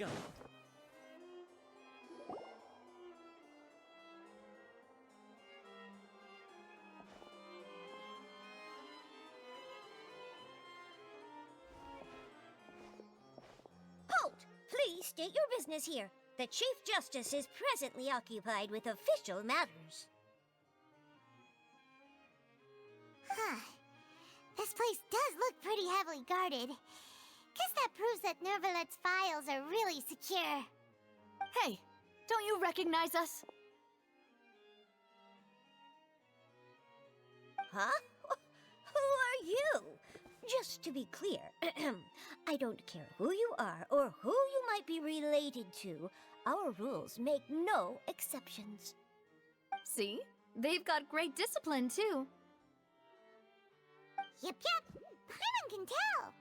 begun. Halt! Please state your business here. The Chief Justice is presently occupied with official matters. Huh. This place does look pretty heavily guarded. Guess that proves that Nervalet's files are really secure. Hey, don't you recognize us? Huh? Who are you? Just to be clear, I don't care who you are or who you might be related to. Our rules make no exceptions. See? They've got great discipline, too. Yep. Anyone can tell.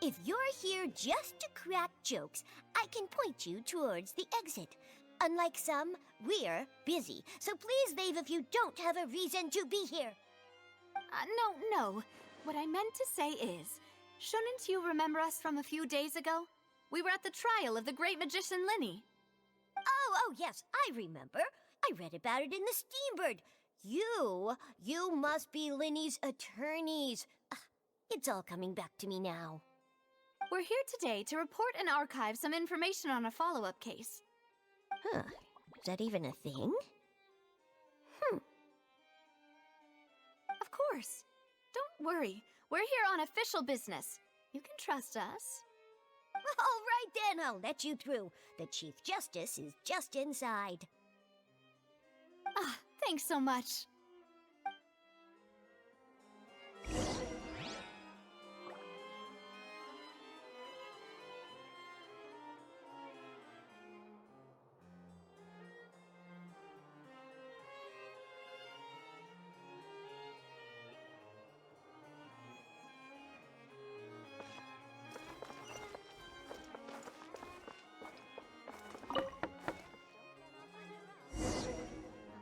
If you're here just to crack jokes, I can point you towards the exit. Unlike some, we're busy, so please leave if you don't have a reason to be here. No. What I meant to say is, shouldn't you remember us from a few days ago? We were at the trial of the great magician Linny. Oh, yes, I remember. I read about it in the Steambird. You must be Linny's attorneys. It's all coming back to me now. We're here today to report and archive some information on a follow-up case. Huh, is that even a thing? Of course. Don't worry. We're here on official business. You can trust us. All right then, I'll let you through. The Chief Justice is just inside. Thanks so much.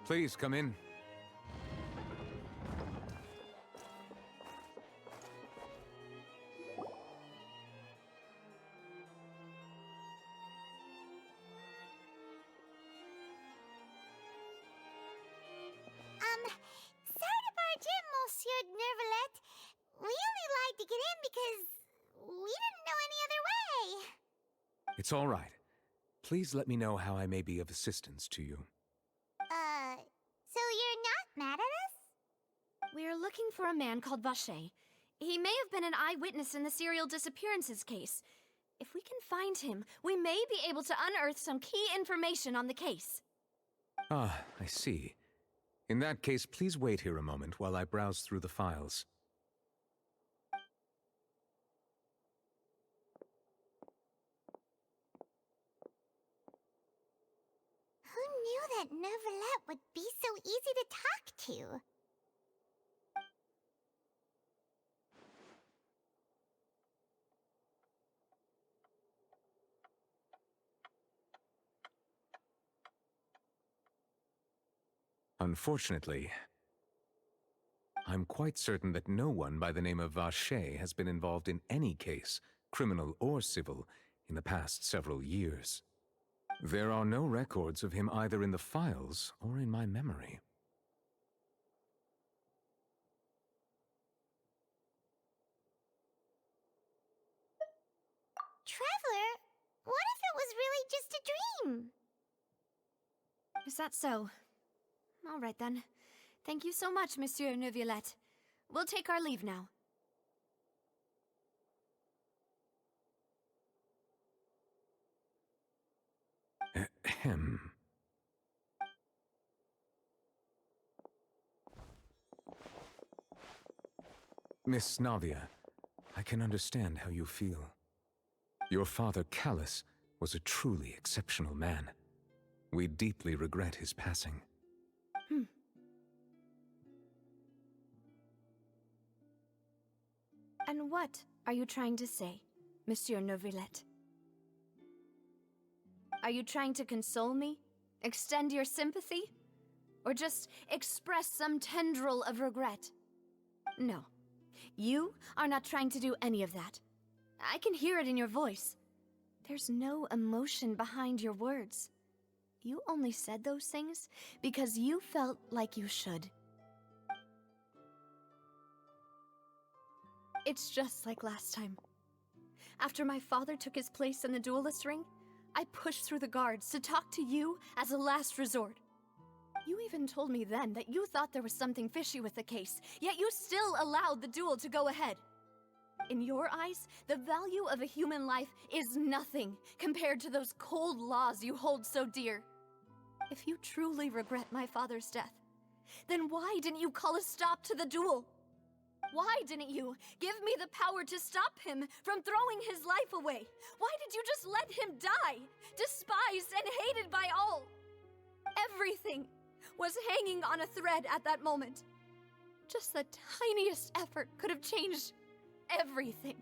Please, come in. Sorry to barge in, Monsieur Nervalet. We only lied to get in because we didn't know any other way. It's all right. Please let me know how I may be of assistance to you. So you're not mad at us? We're looking for a man called Vacher. He may have been an eyewitness in the serial disappearances case. If we can find him, we may be able to unearth some key information on the case. Ah, I see. In that case, please wait here a moment while I browse through the files. Who knew that Nervalet would be so easy to talk to? Unfortunately, I'm quite certain that no one by the name of Vacher has been involved in any case, criminal or civil, in the past several years. There are no records of him either in the files or in my memory. Traveler, what if it was really just a dream? Is that so? All right then. Thank you so much, Monsieur Neuvillette. We'll take our leave now. Ahem. Miss Navia, I can understand how you feel. Your father, Callus, was a truly exceptional man. We deeply regret his passing. And what are you trying to say, Monsieur Neuvillette? Are you trying to console me? Extend your sympathy? Or just express some tendril of regret? No. You are not trying to do any of that. I can hear it in your voice. There's no emotion behind your words. You only said those things because you felt like you should. It's just like last time. After my father took his place in the duelist ring, I pushed through the guards to talk to you as a last resort. You even told me then that you thought there was something fishy with the case, yet you still allowed the duel to go ahead. In your eyes, the value of a human life is nothing compared to those cold laws you hold so dear. If you truly regret my father's death, then why didn't you call a stop to the duel? Why didn't you give me the power to stop him from throwing his life away? Why did you just let him die, despised and hated by all? Everything was hanging on a thread at that moment. Just the tiniest effort could have changed everything.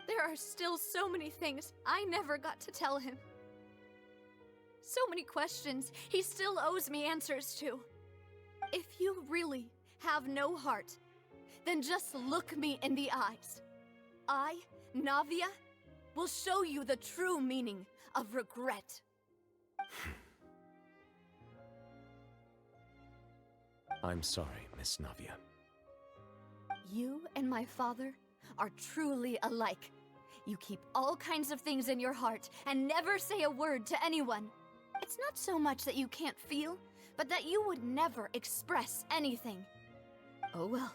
There are still so many things I never got to tell him. So many questions he still owes me answers to. If you really have no heart, then just look me in the eyes. I, Navia, will show you the true meaning of regret. I'm sorry, Miss Navia. You and my father are truly alike. You keep all kinds of things in your heart and never say a word to anyone. It's not so much that you can't feel, but that you would never express anything. Oh well.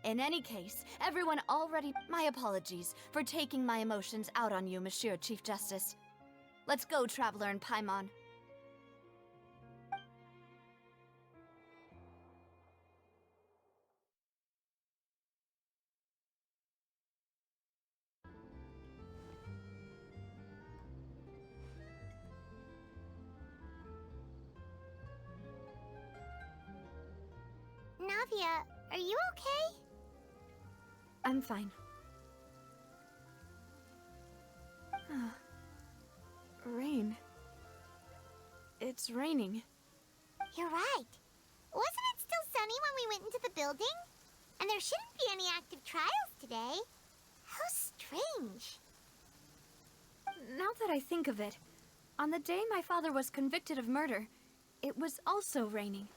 In any case, everyone already... My apologies for taking my emotions out on you, Monsieur Chief Justice. Let's go, Traveler and Paimon. Navia, are you okay? I'm fine. Rain. It's raining. You're right. Wasn't it still sunny when we went into the building? And there shouldn't be any active trials today. How strange. Now that I think of it, on the day my father was convicted of murder, it was also raining.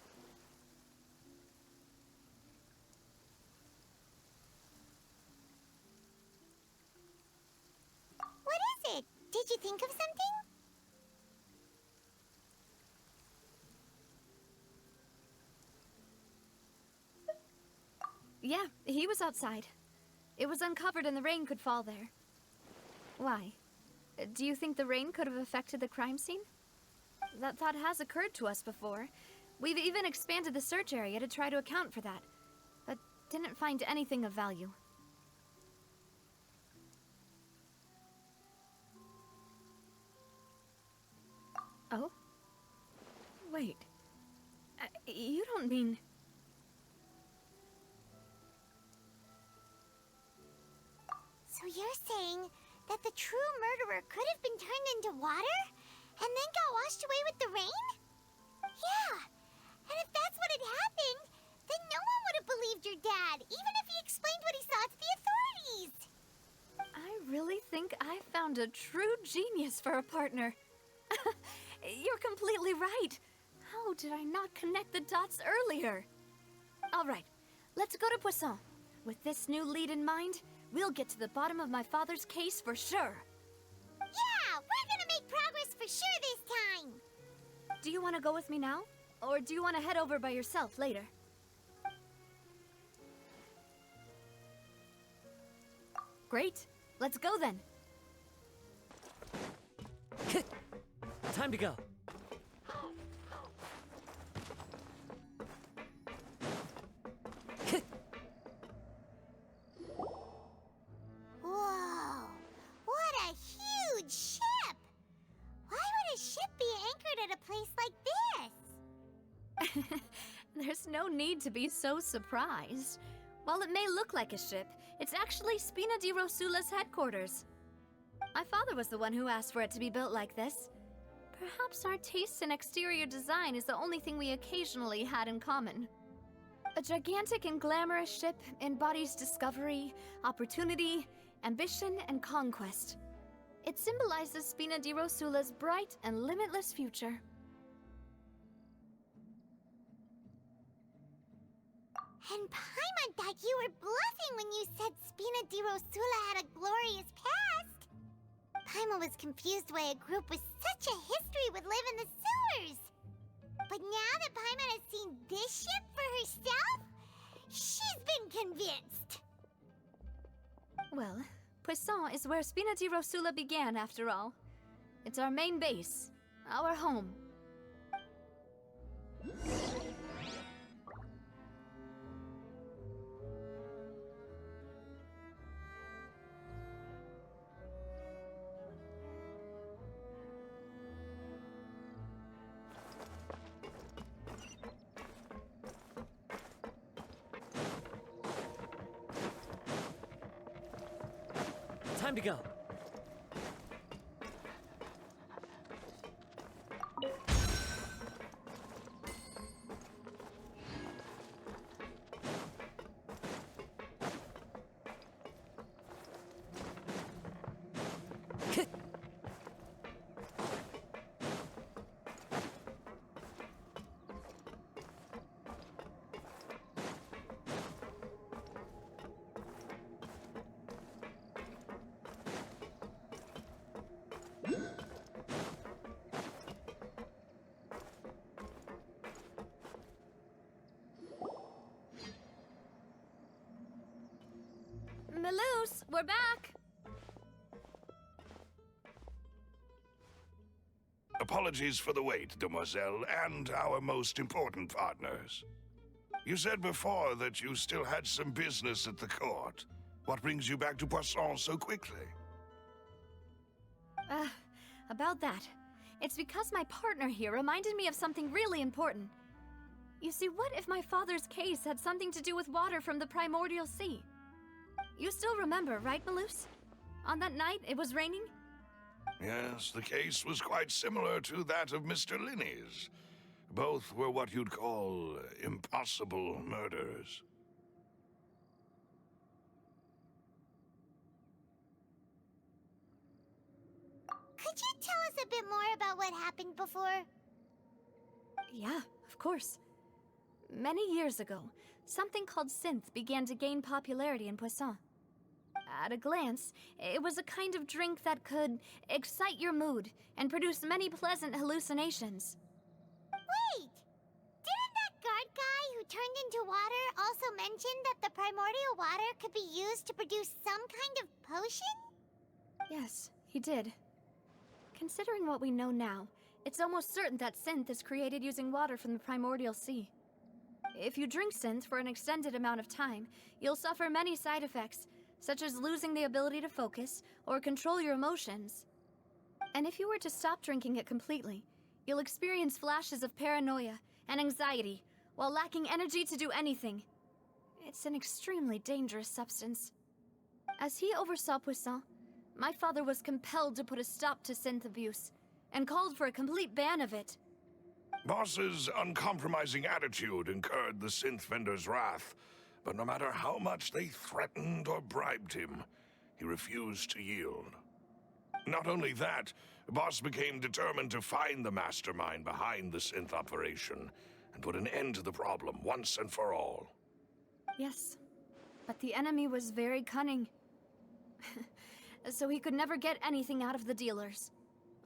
What is it? Did you think of something? Yeah, he was outside. It was uncovered and the rain could fall there. Why? Do you think the rain could have affected the crime scene? That thought has occurred to us before. We've even expanded the search area to try to account for that, but didn't find anything of value. Oh? Wait. You don't mean... So you're saying that the true murderer could have been turned into water and then got washed away with the rain? Yeah, and if that's what had happened, then no one would have believed your dad, even if he explained what he saw to the authorities. I really think I found a true genius for a partner. You're completely right. How did I not connect the dots earlier? All right, let's go to Poisson. With this new lead in mind, we'll get to the bottom of my father's case for sure. Yeah, we're gonna make progress for sure this time. Do you want to go with me now? Or do you want to head over by yourself later? Great. Let's go then. Time to go. Whoa, what a huge ship! Why would a ship be anchored at a place like this? There's no need to be so surprised. While it may look like a ship, it's actually Spina di Rosula's headquarters. My father was the one who asked for it to be built like this. Perhaps our taste in exterior design is the only thing we occasionally had in common. A gigantic and glamorous ship embodies discovery, opportunity, ambition, and conquest. It symbolizes Spina di Rosula's bright and limitless future. And Paimon thought you were bluffing when you said Spina di Rosula had a glorious past. Paimon was confused why a group with such a history would live in the sewers. But now that Paimon has seen this ship for herself, she's been convinced. Well, Poisson is where Spina di Rosula began, after all. It's our main base, our home. Time to go. Melus, we're back! Apologies for the wait, demoiselle, and our most important partners. You said before that you still had some business at the court. What brings you back to Poisson so quickly? About that. It's because my partner here reminded me of something really important. You see, what if my father's case had something to do with water from the primordial sea? You still remember, right, Melus? On that night, it was raining? Yes, the case was quite similar to that of Mr. Linney's. Both were what you'd call impossible murders. Could you tell us a bit more about what happened before? Yeah, of course. Many years ago, something called synth began to gain popularity in Poisson. At a glance, it was a kind of drink that could excite your mood and produce many pleasant hallucinations. Wait! Didn't that guard guy who turned into water also mention that the primordial water could be used to produce some kind of potion? Yes, he did. Considering what we know now, it's almost certain that synth is created using water from the primordial sea. If you drink synth for an extended amount of time, you'll suffer many side effects, such as losing the ability to focus or control your emotions. And if you were to stop drinking it completely, you'll experience flashes of paranoia and anxiety while lacking energy to do anything. It's an extremely dangerous substance. As he oversaw Poisson, my father was compelled to put a stop to synth abuse and called for a complete ban of it. Boss's uncompromising attitude incurred the synth vendor's wrath, but no matter how much they threatened or bribed him, he refused to yield. Not only that, Boss became determined to find the mastermind behind the synth operation and put an end to the problem once and for all. Yes, but the enemy was very cunning. So he could never get anything out of the dealers,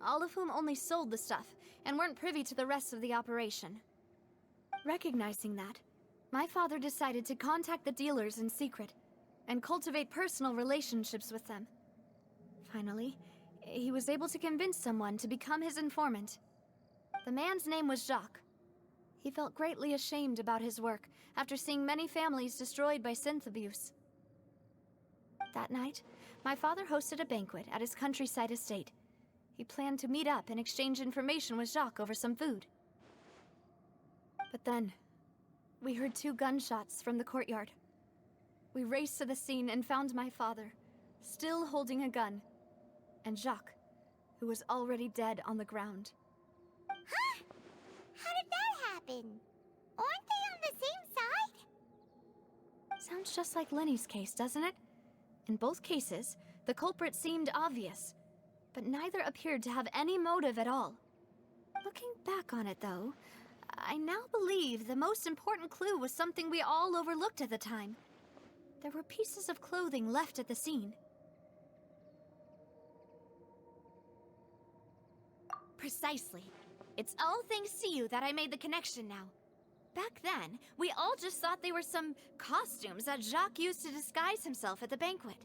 all of whom only sold the stuff and weren't privy to the rest of the operation. Recognizing that, my father decided to contact the dealers in secret and cultivate personal relationships with them. Finally, he was able to convince someone to become his informant. The man's name was Jacques. He felt greatly ashamed about his work after seeing many families destroyed by synth abuse. That night, my father hosted a banquet at his countryside estate. He planned to meet up and exchange information with Jacques over some food. But then, we heard 2 gunshots from the courtyard. We raced to the scene and found my father, still holding a gun, and Jacques, who was already dead on the ground. Huh? How did that happen? Aren't they on the same side? Sounds just like Lenny's case, doesn't it? In both cases, the culprit seemed obvious. but neither appeared to have any motive at all. Looking back on it, though, I now believe the most important clue was something we all overlooked at the time. There were pieces of clothing left at the scene. Precisely. It's all thanks to you that I made the connection now. Back then, we all just thought they were some costumes that Jacques used to disguise himself at the banquet.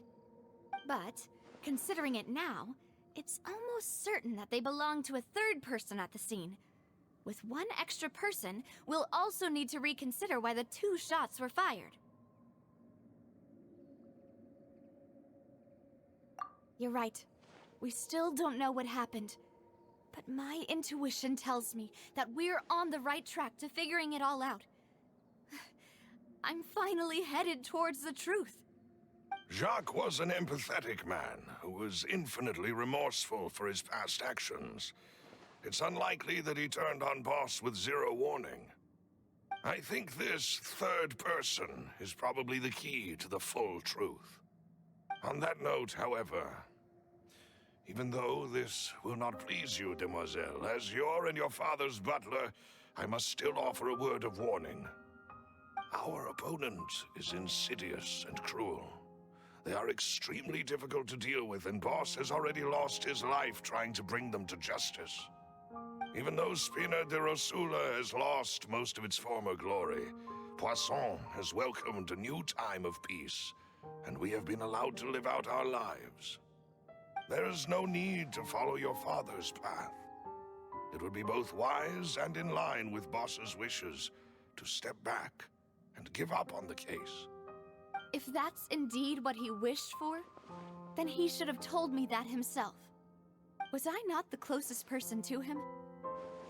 But, considering it now, it's almost certain that they belong to a third person at the scene. With one extra person, we'll also need to reconsider why the 2 shots were fired. You're right. We still don't know what happened. But my intuition tells me that we're on the right track to figuring it all out. I'm finally headed towards the truth. Jacques was an empathetic man who was infinitely remorseful for his past actions. It's unlikely that he turned on Boss with 0 warning. I think this third person is probably the key to the full truth. On that note, however, even though this will not please you, demoiselle, as your and your father's butler, I must still offer a word of warning. Our opponent is insidious and cruel. They are extremely difficult to deal with, and Boss has already lost his life trying to bring them to justice. Even though Spina de Rosula has lost most of its former glory, Poisson has welcomed a new time of peace, and we have been allowed to live out our lives. There is no need to follow your father's path. It would be both wise and in line with Boss's wishes to step back and give up on the case. If that's indeed what he wished for, then he should have told me that himself. Was I not the closest person to him?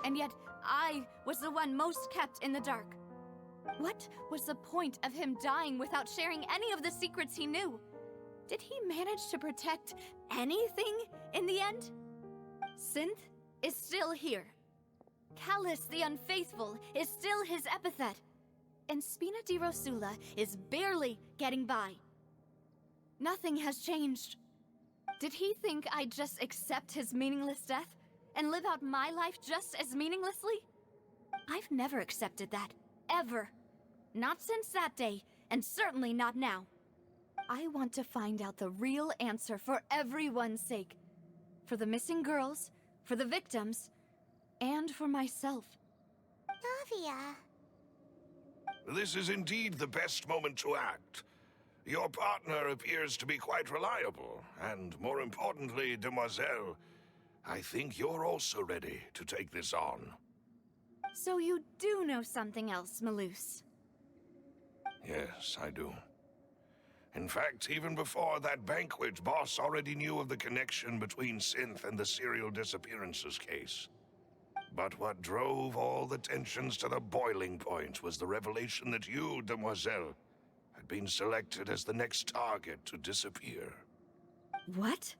And yet, I was the one most kept in the dark. What was the point of him dying without sharing any of the secrets he knew? Did he manage to protect anything in the end? Synth is still here. Callus the Unfaithful is still his epithet. And Spina di Rosula is barely getting by. Nothing has changed. Did he think I'd just accept his meaningless death and live out my life just as meaninglessly? I've never accepted that, ever. Not since that day, and certainly not now. I want to find out the real answer for everyone's sake. For the missing girls, for the victims, and for myself. Navia. This is indeed the best moment to act. Your partner appears to be quite reliable, and more importantly, demoiselle, I think you're also ready to take this on. So you do know something else, Malus? Yes, I do. In fact, even before that banquet, Boss already knew of the connection between Synth and the serial disappearances case. But what drove all the tensions to the boiling point was the revelation that you, demoiselle, had been selected as the next target to disappear. What?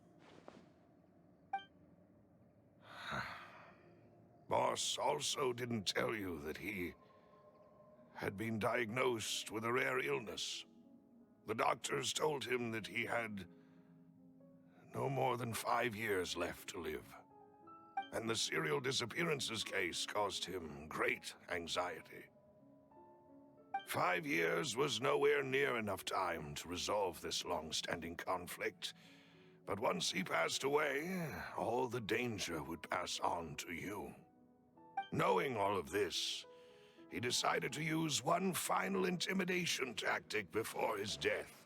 Boss also didn't tell you that he had been diagnosed with a rare illness. The doctors told him that he had no more than 5 years left to live. And the serial disappearances case caused him great anxiety. 5 years was nowhere near enough time to resolve this long-standing conflict. But once he passed away, all the danger would pass on to you. Knowing all of this, he decided to use one final intimidation tactic before his death.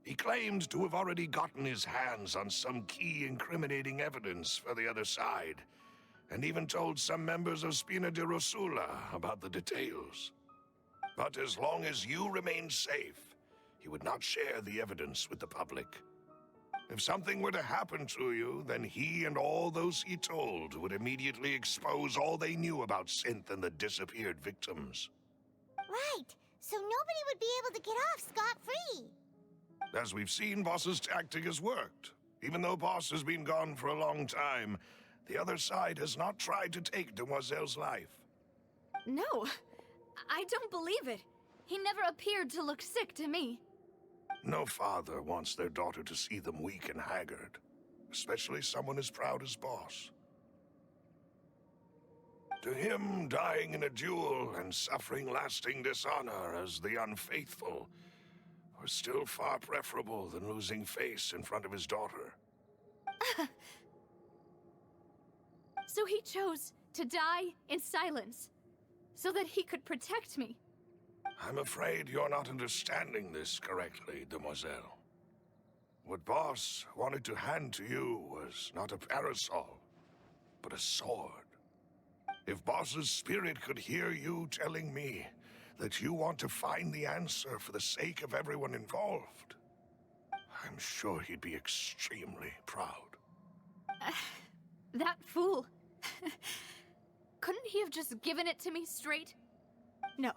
He claimed to have already gotten his hands on some key incriminating evidence for the other side, and even told some members of Spina di Rosula about the details. But as long as you remained safe, he would not share the evidence with the public. If something were to happen to you, then he and all those he told would immediately expose all they knew about Synth and the disappeared victims. Right, so nobody would be able to get off scot-free. As we've seen, Boss's tactic has worked. Even though Boss has been gone for a long time, the other side has not tried to take Demoiselle's life. No, I don't believe it. He never appeared to look sick to me. No father wants their daughter to see them weak and haggard. especially someone as proud as Boss. To him, dying in a duel and suffering lasting dishonor as the unfaithful was still far preferable than losing face in front of his daughter. So he chose to die in silence, so that he could protect me. I'm afraid you're not understanding this correctly, demoiselle. What Boss wanted to hand to you was not a parasol, but a sword. If Boss's spirit could hear you telling me that you want to find the answer for the sake of everyone involved, I'm sure he'd be extremely proud. That fool. Couldn't he have just given it to me straight? No.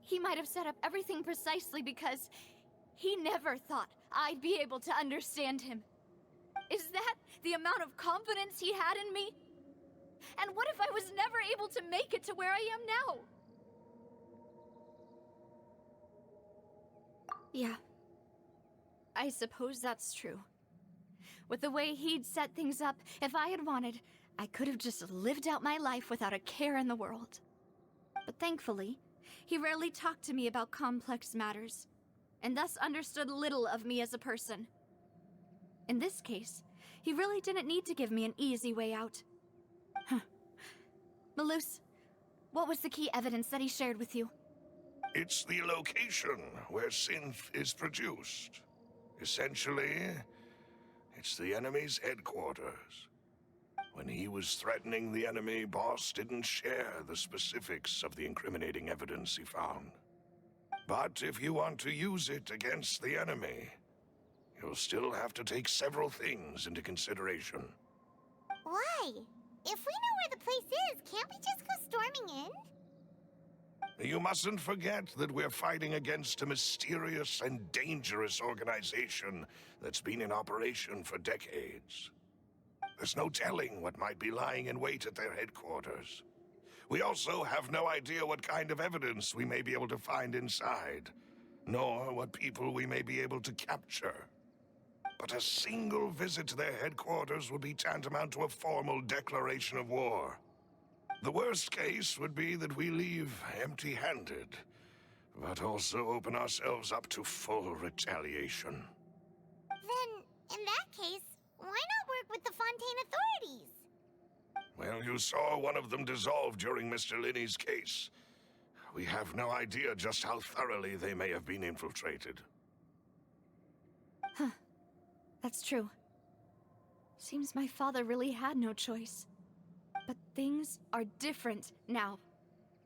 He might have set up everything precisely because he never thought I'd be able to understand him. Is that the amount of confidence he had in me? And what if I was never able to make it to where I am now? Yeah. I suppose that's true. With the way he'd set things up, if I had wanted, I could have just lived out my life without a care in the world. But thankfully, he rarely talked to me about complex matters, and thus understood little of me as a person. In this case, he really didn't need to give me an easy way out. Malus, what was the key evidence that he shared with you? It's the location where synth is produced. Essentially, it's the enemy's headquarters. When he was threatening the enemy, Boss didn't share the specifics of the incriminating evidence he found. But if you want to use it against the enemy, you'll still have to take several things into consideration. Why? If we know where the place is, can't we just go storming in? You mustn't forget that we're fighting against a mysterious and dangerous organization that's been in operation for decades. There's no telling what might be lying in wait at their headquarters. We also have no idea what kind of evidence we may be able to find inside, nor what people we may be able to capture. But a single visit to their headquarters would be tantamount to a formal declaration of war. The worst case would be that we leave empty-handed, but also open ourselves up to full retaliation. Then, in that case, why not work with the Fontaine authorities? Well, you saw one of them dissolve during Mr. Linney's case. We have no idea just how thoroughly they may have been infiltrated. That's true. Seems my father really had no choice. But things are different now.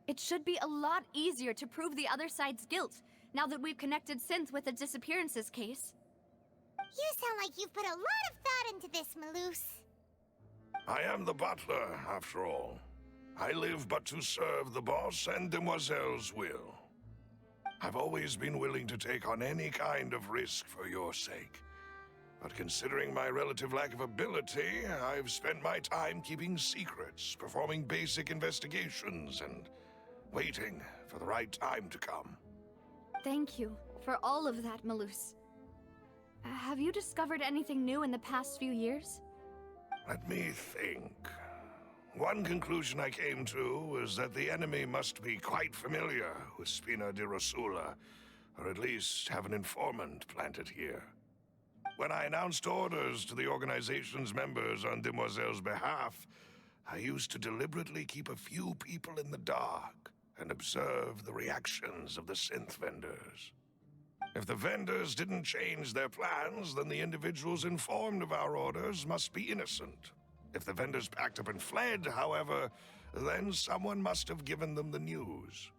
It should be a lot easier to prove the other side's guilt, now that we've connected Synth with the disappearances case. You sound like you've put a lot of thought into this, Malus. I am the butler, after all. I live but to serve the boss and Demoiselle's will. I've always been willing to take on any kind of risk for your sake. But considering my relative lack of ability, I've spent my time keeping secrets, performing basic investigations, and waiting for the right time to come. Thank you for all of that, Malus. Have you discovered anything new in the past few years? Let me think. One conclusion I came to was that the enemy must be quite familiar with Spina di Rosula, or at least have an informant planted here. When I announced orders to the organization's members on Demoiselle's behalf, I used to deliberately keep a few people in the dark and observe the reactions of the synth vendors. If the vendors didn't change their plans, then the individuals informed of our orders must be innocent. If the vendors packed up and fled, however, then someone must have given them the news.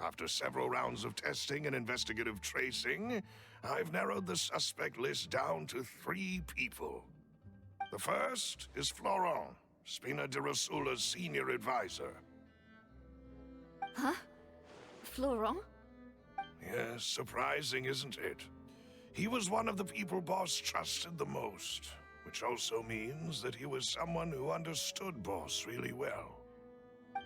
After several rounds of testing and investigative tracing, I've narrowed the suspect list down to 3 people. The first is Florent, Spina di Rosula's senior advisor. Huh? Florent? Yes, surprising, isn't it? He was one of the people Boss trusted the most, which also means that he was someone who understood Boss really well.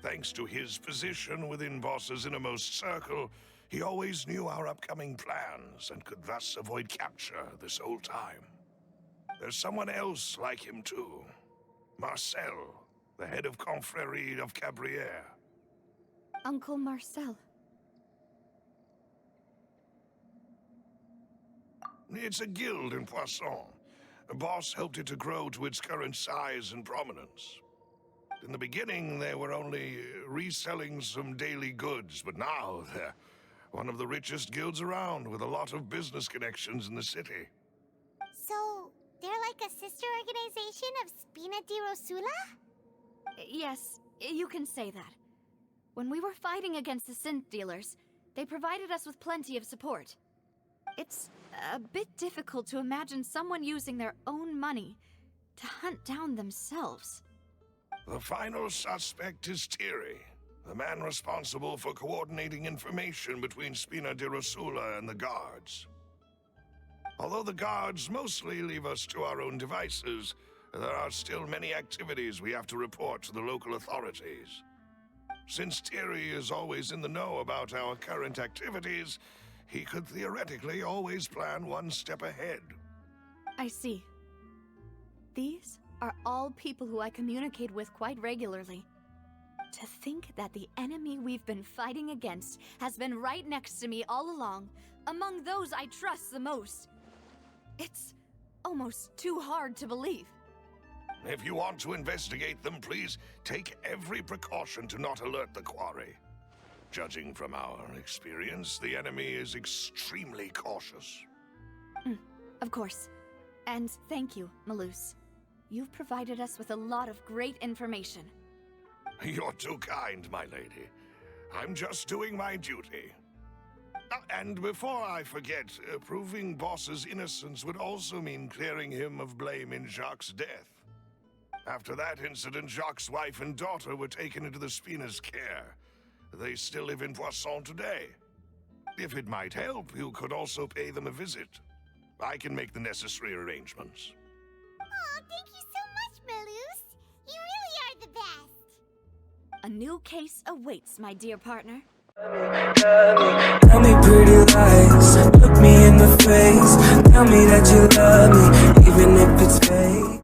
Thanks to his position within Boss's innermost circle, he always knew our upcoming plans and could thus avoid capture this whole time. There's someone else like him too. Marcel, the head of Confrérie of Cabriere. Uncle Marcel. It's a guild in Poisson. A boss helped it to grow to its current size and prominence. In the beginning, they were only reselling some daily goods, but now they're one of the richest guilds around, with a lot of business connections in the city. So, they're like a sister organization of Spina di Rosula? Yes, you can say that. When we were fighting against the synth dealers, they provided us with plenty of support. It's a bit difficult to imagine someone using their own money to hunt down themselves. The final suspect is Thierry, the man responsible for coordinating information between Spina di Rosula and the guards. Although the guards mostly leave us to our own devices, there are still many activities we have to report to the local authorities. Since Thierry is always in the know about our current activities, he could theoretically always plan one step ahead. I see. These are all people who I communicate with quite regularly. To think that the enemy we've been fighting against has been right next to me all along, among those I trust the most. It's almost too hard to believe. If you want to investigate them, please take every precaution to not alert the quarry. Judging from our experience, the enemy is extremely cautious. Of course. And thank you, Malus. You've provided us with a lot of great information. You're too kind, my lady. I'm just doing my duty. And before I forget, proving Boss's innocence would also mean clearing him of blame in Jacques' death. After that incident, Jacques' wife and daughter were taken into the Spina's care. They still live in Poisson today. If it might help, you could also pay them a visit. I can make the necessary arrangements. Oh, thank you so much, Malus. You really are the best. A new case awaits, my dear partner. Tell me pretty lies, look me in the face. Tell me that you love me, even if it's fake.